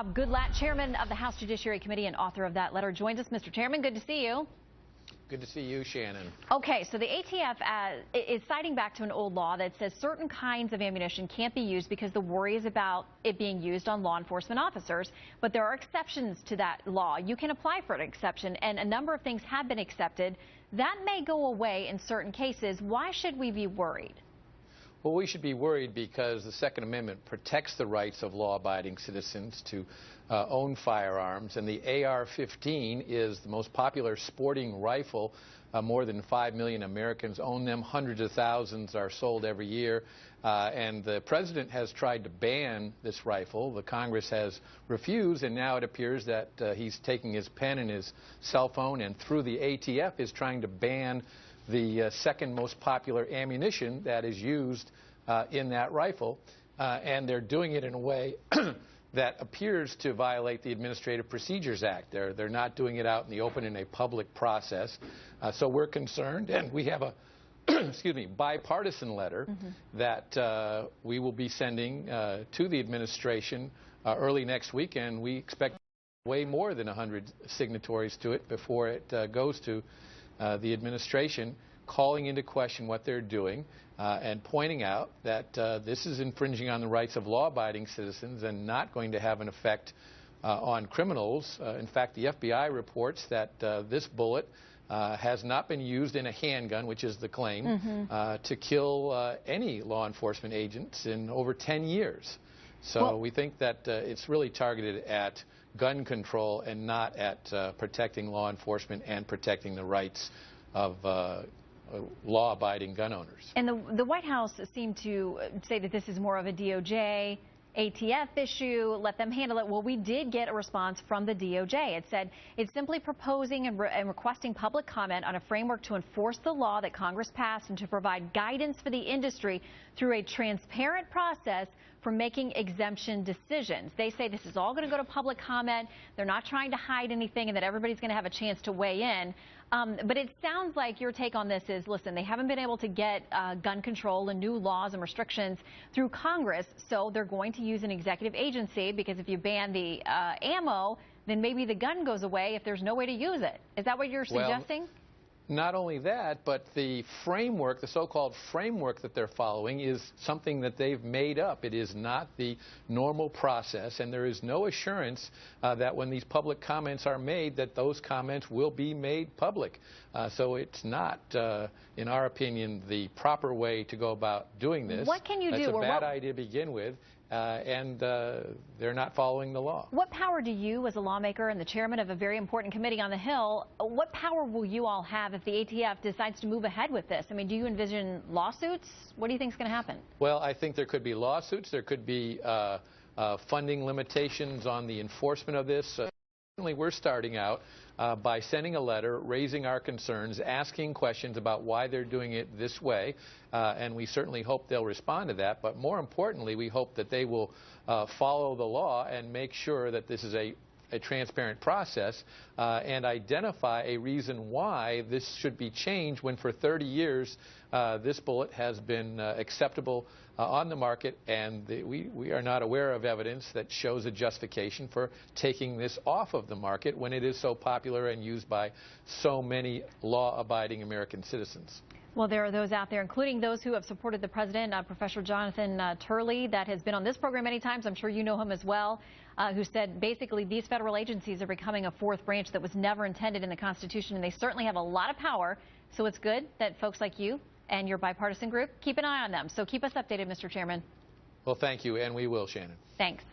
Rob Goodlatte, chairman of the House Judiciary Committee and author of that letter, joins us. Mr. Chairman, good to see you. Good to see you, Shannon. Okay, so the ATF is citing back to an old law that says certain kinds of ammunition can't be used because the worry is about it being used on law enforcement officers. But there are exceptions to that law. You can apply for an exception, and a number of things have been accepted. That may go away in certain cases. Why should we be worried? Well, we should be worried because the Second Amendment protects the rights of law-abiding citizens to own firearms, and the AR-15 is the most popular sporting rifle. More than 5 million Americans own them. Hundreds of thousands are sold every year, and the president has tried to ban this rifle. The Congress has refused, and now it appears that he's taking his pen and his cell phone and through the ATF is trying to ban the second most popular ammunition that is used in that rifle, and they're doing it in a way that appears to violate the Administrative Procedures Act. They're not doing it out in the open in a public process. So we're concerned, and we have a excuse me, bipartisan letter that we will be sending to the administration early next week, and we expect way more than 100 signatories to it before it goes to the administration, calling into question what they're doing and pointing out that this is infringing on the rights of law-abiding citizens and not going to have an effect on criminals. In fact, the FBI reports that this bullet has not been used in a handgun, which is the claim, to kill any law enforcement agents in over 10 years. So we think that it's really targeted at gun control and not at protecting law enforcement and protecting the rights of law-abiding gun owners. And the White House seemed to say that this is more of a DOJ, ATF issue, let them handle it. Well, we did get a response from the DOJ. It said it's simply proposing and requesting public comment on a framework to enforce the law that Congress passed and to provide guidance for the industry through a transparent process for making exemption decisions. They say this is all going to go to public comment. They're not trying to hide anything and that everybody's going to have a chance to weigh in. But it sounds like your take on this is, listen, they haven't been able to get gun control and new laws and restrictions through Congress, so they're going to use an executive agency because if you ban the ammo, then maybe the gun goes away if there's no way to use it. Is that what you're suggesting? Not only that, but the framework, the so-called framework that they're following is something that they've made up. It is not the normal process, and there is no assurance that when these public comments are made that those comments will be made public. So it's not, in our opinion, the proper way to go about doing this. What can you do? It's a bad idea to begin with. And they're not following the law. What power do you, as a lawmaker and the chairman of a very important committee on the Hill, what power will you all have if the ATF decides to move ahead with this? I mean, do you envision lawsuits? What do you think is going to happen? Well, I think there could be lawsuits. There could be funding limitations on the enforcement of this. Certainly, we're starting out by sending a letter, raising our concerns, asking questions about why they're doing it this way, and we certainly hope they'll respond to that. But more importantly, we hope that they will follow the law and make sure that this is a transparent process and identify a reason why this should be changed when for 30 years this bullet has been acceptable on the market, and we are not aware of evidence that shows a justification for taking this off of the market when it is so popular and used by so many law-abiding American citizens. Well, there are those out there, including those who have supported the president, Professor Jonathan Turley, that has been on this program many times. I'm sure you know him as well, who said basically these federal agencies are becoming a fourth branch that was never intended in the Constitution, and they certainly have a lot of power. So it's good that folks like you and your bipartisan group keep an eye on them. So keep us updated, Mr. Chairman. Well, thank you, and we will, Shannon. Thanks.